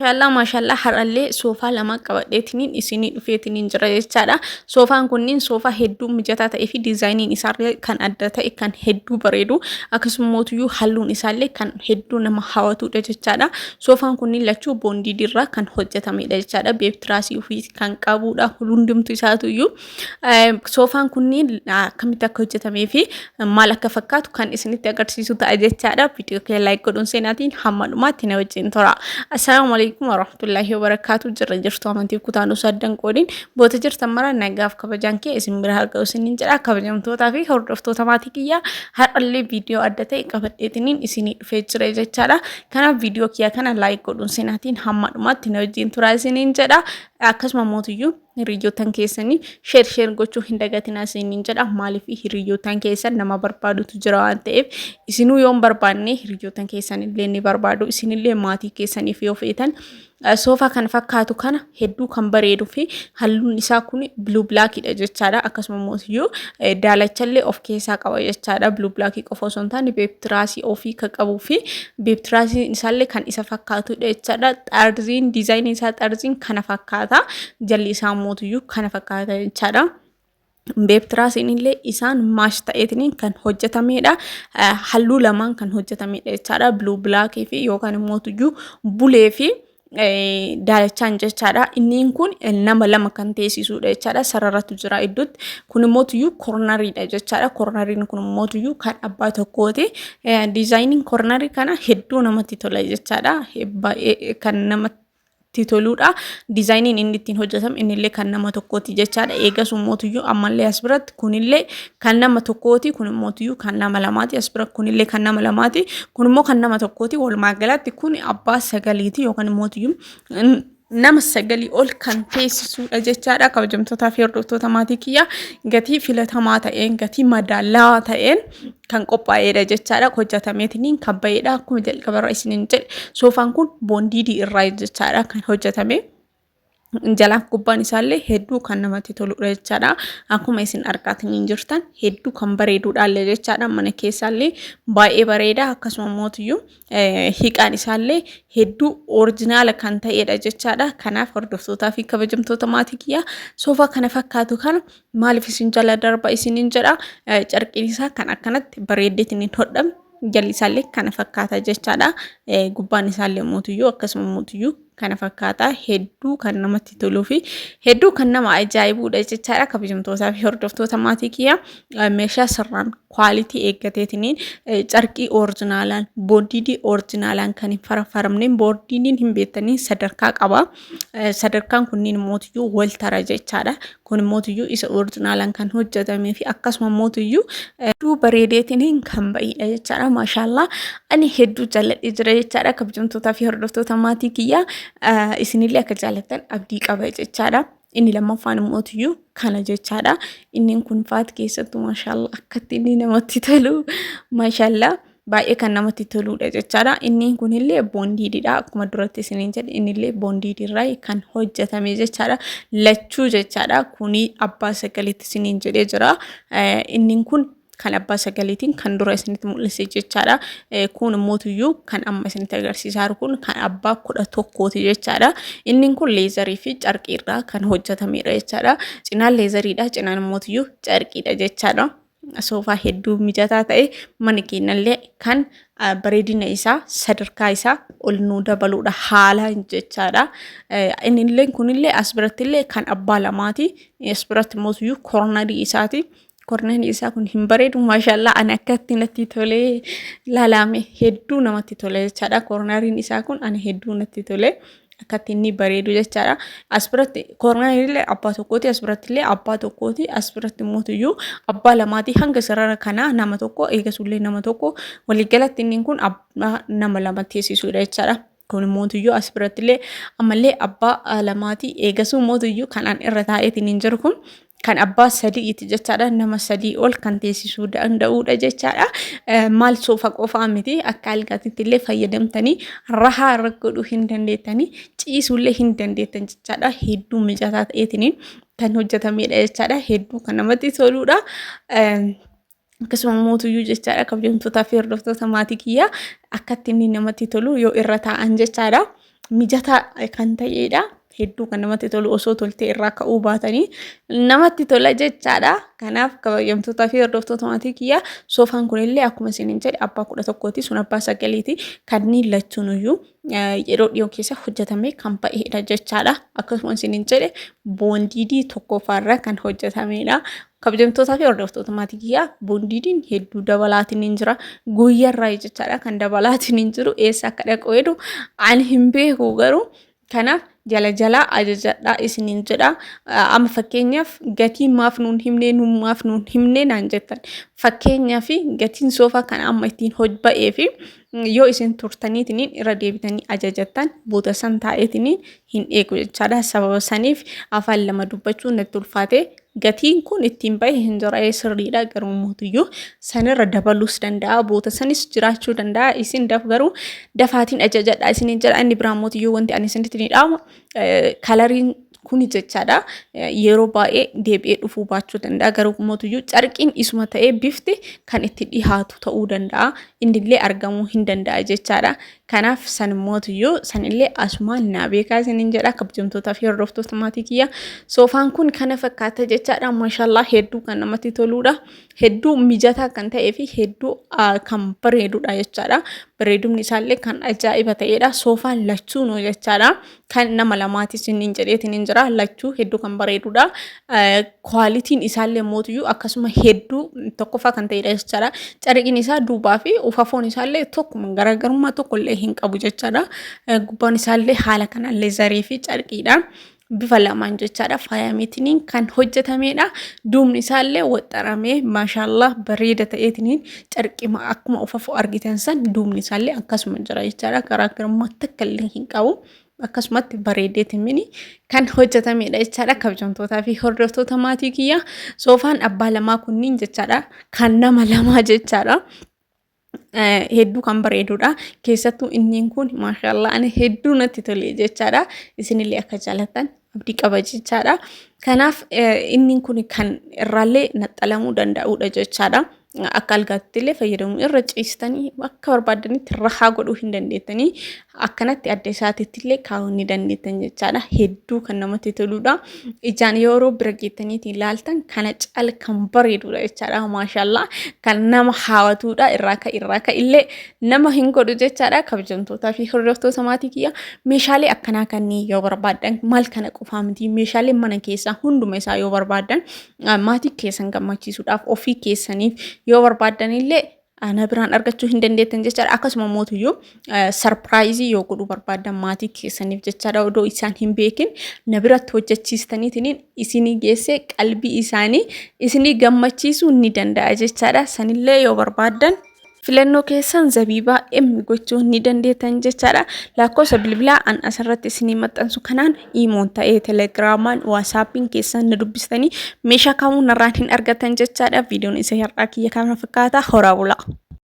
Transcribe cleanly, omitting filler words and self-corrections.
Maashaallah har'allee soofaa lama qabadheetiniin isinii dhufeetiniin jira jechaadha. Soofaan kunniin soofaa hedduu mijataa ta'ee fi diizaayiniin isaallee kan adda ta'e kan hedduu bareedu akkasumas halluun isaallee kan hedduu nama hawwatudha jechaadha. Soofaan kunniin lachuu boondiidirraa kan hojjetamedha jechaadha. Beektiraasii ofii kan qabudha. Hundumtu isaatuyyuu soofaan kunniin akkamitti akka hojjetamee fi maal akka fakkaatu kan isinitti agarsiisu ta'a jechaadha. Viidiyoo kee laayik godhuun seenaatiin hamma dhumaatti na wajjin tura. Assalamu alaikum warahmatullahi wabarakatuh. Jirtu amantii kutaanuu saddan qoodiin boota jirtan mara nagaaf kabajaan kee isin bira harka isiniin jedha. Kabajamtootaa fi hordoftoota maatii kiyyaa har'allee viidiyoo adda ta'e qabadheetiniin isinii dhufee jira jechaadha. Kanaaf viidiyoo kiyya kana laayik godhuun seenaatiin hamma dhumaatti na wajjin tura isiniin jedha. Akkasuma mootiyyuu hiriyootan keessanii sheer gochuu hin dagatinaa isiniin jedha. Maaliif hiriyootan keessan nama barbaadutu jira waan ta'eef isinuu yoon barbaanne hiriyootan keessan illee ni barbaadu. Isinillee maatii keessaniif yoo feetan soofaa kan fakkaatu kana hedduu kan bareeduu fi halluun isaa kun blue blackidha jechaadha. Akkasuma mootiyyuu daalachallee of keessaa qaba jechaadha. Blue black qofa osoo hin taane beektiraasii ofii kan qabuu fi beektiraasiin isaallee kan isa fakkaatudha jechaadha. Xaarziin diizaayinii isaa xaarziin kana fakkaata. Jalli isaa mootiyyuu kana fakkaata jechaadha. Beektiraasiin illee isaan maash ta'eetiniin kan hojjetamedha. Halluu lamaan kan hojjetamedha jechaadha. Blue black fi yookaan mootiyyuu bulee fi daalachaan jechaadha. Inni kun nama lama kan teessisudha jechaadha. Sararatu jira iddootti. Kun mootiyyuu koornariidha jechaadha. Koornariin kun mootiyyuu kan abbaa tokkooti. Diizaayiniin koornarii kana hedduu namatti tola jechaadha. Kan namatti titoluudha. Diizaayiniin inni ittiin hojjetame innillee kan nama tokkooti jechaadha. Eegas mootiyyuu ammallee as biratti kunillee kan nama tokkooti. Kun mootiyyuu kan nama lamaati. As biratti kunillee kan nama lamaati. Kun immoo kan nama tokkooti. Walumaa galatti kun abbaa sagaliiti yookaan mootiyyuu nama sagalii ol kan teessisudha jechaadha. Kabajamtootaa fi hordoftoota maatii kiyyaa gatii filatamaa ta'een gatii madaalawaa ta'een kan qophaa'edha jechaadha. Hojjetameetiniin kan baheedha. Akkuma jalqabarra isiniin jedhe soofaan kun boondiidii irraa jechaadha kan hojjetame. Jalaan gubbaan isaallee hedduu kan namatti toludha jechaadha. Akkuma isin argaatiin jirtan hedduu kan bareedudha jechaadha. Mana keessaallee baay'ee bareeda. Akkasuma mootiyyuu hiiqaan isaallee hedduu orijinaala kan ta'edha jechaadha. Kanaaf hordoftootaa fi kabajamtoota maatii kiyyaa soofaa kana fakkaatu kana maaliif isin jala darba isiniin jedha. Carqiin isaa kan akkanatti bareeddeetiin hodhame. Jalli isaallee kana fakkaata jechaadha. Gubbaan isaallee mootiyyuu akkasuma mootiyyuu kana fakkaata. Hedduu kan namatti toluu fi hedduu kan nama ajaa'ibudha jechaadha. Kabajamtootaa fi hordoftoota maatii kiyyaa meeshaa sirraan kwaalitii eeggateetiniin carqii orijinaalaan boondiidii orijinaalaan kan hin faramneen boondiidiin hin beektaniin sadarkaa qaba. Sadarkaan kunniin mootiyyuu wal tara jechaadha. Kun mootiyyuu isa orijinaalaan kan hojjetamee fi akkasuma mootiyyuu hedduu bareedeetiniin kan bahidha jechaadha. Maashaallah ani hedduu jaalladhee jira jechaadha. Kabajamtootaa fi hordoftoota maatii kiyyaa isinillee akka jaallattan abdii qaba jechaadha. Inni lammaffaan mootiyyuu kana jechaadha. Inni kun faat keessattuu maashaallah akkatti inni namatti tolu maashaallah baay'ee kan namatti toludha jechaadha. Inni kunillee boondiididha. Akkuma duratti isiniin jedhe innillee boondiidirraa kan hojjetame jechaadha. Lachuu jechaadha. Kuni abbaa sagaliitti isiniin jedhee jira. Inni kun kan abbaa sagaliitiin kan dura isinitti mul'ise jechaadha. Kun mootiyyuu kan amma isinitti agarsiisaa jiru kun kan abbaa 11ti jechaadha. Inni kun leezarii fi carqiirraa kan hojjetamedha jechaadha. Cinaan leezariidha. Cinaan mootiyyuu carqiidha jechaadha. Soofaa hedduu mijataa ta'e mana keenyallee kan bareedina isaa sadarkaa isaa ol nu dabaluudha haala jechaadha. Innillee kunillee as birattillee kan abbaa lamaati. As biratti mootiyyuu koornarii isaati. Koorneriin isaa kun hin bareedu maashaallah ani akkatti natti tolee laalame hedduu namatti tole jechaadha. Koorneriin isaa kun ani hedduu natti tole akkatti inni bareedu jechaadha. As biratti koorneriillee abbaa tokkooti. As birattillee abbaa tokkooti. As biratti mootiyyuu abbaa lamaati. Hanga sarara kana nama tokko eegasullee nama tokko waliigalatti inni kun nama lama teessisudha jechaadha. Kun mootiyyuu as birattillee ammallee abbaa lamaati. Eegasuu mootiyyuu kanaan irra taa'eetiin hin jiru kun kan abbaa sadiiti jechaadha. Nama sadii ol kan teessisuu danda'udha jechaadha. Maal soofaa qofaa miti akka algaatitti illee fayyadamtanii rahaa irra godhuu hin dandeettanii ciisuullee hin dandeettan jechaadha. Hedduu mijataa ta'eetiin kan hojjetamedha jechaadha. Hedduu kan namatti toludha. Akkasuma mootiyyuu jechaadha. Kabajamtootaa fi hordoftoota maatii kiyyaa akkatti inni namatti tolu yoo irra taa'an jechaadha. mijataa kan ta'edha. Hedduu kan namatti tolu osoo toltee irraa ka'uu baatanii namatti tola jechaadha. Kanaaf kabajamtootaa fi hordoftoota maatii kiyyaa soofaan kunillee akkuma isiniin jedhe abbaa 11ti sun abbaa 9ti kanneen lachuunuyyuu yeroo dhiyoo keessa hojjetamee kan ba'edha jechaadha. Akkasuma isiniin jedhe boondiidii tokkoffaarra kan hojjetamedha. Kabajamtootaa fi hordoftoota maatii kiyyaa boondiidiin hedduu dabalaatiin hin jira. Guyyaarraa jechaadha kan dabalaatiin hin jiru eessa akka dhaqu jedhu ani hin beeku garuu kanaaf jala ajajadhaa isiniin jedha. Amma fakkeenyaaf gatiin maaf nuun himnee maaf nuun himnee naan jettan. Fakkeenyaaf gatiin soofaa kan amma ittiin hojba'ee fi yoo isin turtaniitiin irra deebitanii ajajattan booda san taa'eetiin hin eegu jechaadha. Sababa saniif afaan lama dubbachuun natti ulfaate. Gatiin kun ittiin ba'e hin jira sirriidha garuu mootiyyuu sanirra dabaluus danda'a boota sanis jiraachuu danda'a isin garuu dafaatiin ajajadhaa isiniin jedha. Inni biraan mootiyyuu wanti ani isinitti ni dhaamu kalariin kuni jechaadha yeroo baay'ee deebi'ee dhufuu baachuu danda'a garuu mootiyyuu carqiin isuma ta'ee bifti kan itti dhihaatu ta'uu danda'a innillee argamuu hin danda'a jechaadha. Kanaaf san mootiyyuu sanillee asumaan naa beekaa isiniin jedha. Kabajamtootaa fi hordoftoota maatii kiyyaa soofaan kun kana fakkaata jechaadha. Maashaallah hedduu kan namatti toludha. Hedduu mijataa kan ta'ee fi hedduu kan bareedudha jechaadha. Bareedumni isaallee kan ajaa'iba ta'edha. Soofaan lachuun jechaadha. Kan nama lamaati isiniin jedheetiin hin jira. Lachuu hedduu kan bareedudha. Kwaalitiin isaallee mootiyyuu akkasuma hedduu tokkoffaa kan ta'edha jechaadha. Carqiin isaa duubaa fi ufafoon isaallee tokkuma garaagarummaa tokkollee hin qabu jechaadha. Gubbaan isaallee haala kanallee zarii fi carqiidha. Bifa lamaan jechaadha faayameetiin kan hojjetamedha. Duubni isaallee waxxaramee maashaallah bareeda ta'eetiin carqima akkuma ufafoo argitan san duubni isaallee akkasuma jira jechaadha. Garaagarummaa takkallee hin qabu. Akkasumatti bareedeetiin kan hojjetamedha jechaadha. Kabajamtootaa fi hordoftoota maatii kiyyaa soofaan abbaa lamaa kunniin jechaadha kan nama lamaa jechaadha. Hedduu kan bareedudha. Keessattuu inni kun maashaallah ani hedduu natti tole jechaadha. Isinillee akka jaallattan abdii qaba jechaadha. Kanaaf inni kun kan irraallee naxxalamuu danda'udha jechaadha. Akka algaattillee fayyadamuu irra ciistanii akka barbaadanitti rahaa godhuu hin dandeettanii akkanatti adda isaatiittillee kaa'uu ni dandeettan jechaadha. Hedduu kan namatti toludha. Ijaan yeroo bira geettaniitiin ilaaltan kana caala kan bareedudha jechaadha. Maashaallah kan nama hawwatudha. Irraa ka'illee nama hin godhu jechaadha. Kabajamtootaa fi hordoftoota maatii kiyyaa meeshaalee akkanaa kanneen yoo barbaadan maal kana qofaa miti meeshaalee mana keessaa hunduma isaa yoo barbaadan maatii keessan gammachiisuudhaaf ofii keessaniif yoo barbaadanillee ana biraan argachuu hin dandeettan jechaadha. Akkasuma mootiyyuu sarpiraayizii yoo godhuu barbaadan maatii keessaniif jechaadha odoo isaan hin beekin na biratti hojjechiistaniitiin isinii geessee qalbii isaanii isinii gammachiisuu ni danda'a jechaadha. Sanillee yoo barbaadan filannoo keessan zabiibaa gochuu ni dandeettan jechaadha. Lakkoofsa bilbilaa an asirratti isinii maxxansu kanaan iimoon ta'ee telegiraamaan waasaappiin keessan na dubbistanii meeshaa kamuu narraan hin argatan jechaadha. Viidiyoon isa har'aa kiyya kana fakkaata. Horaa bulaa.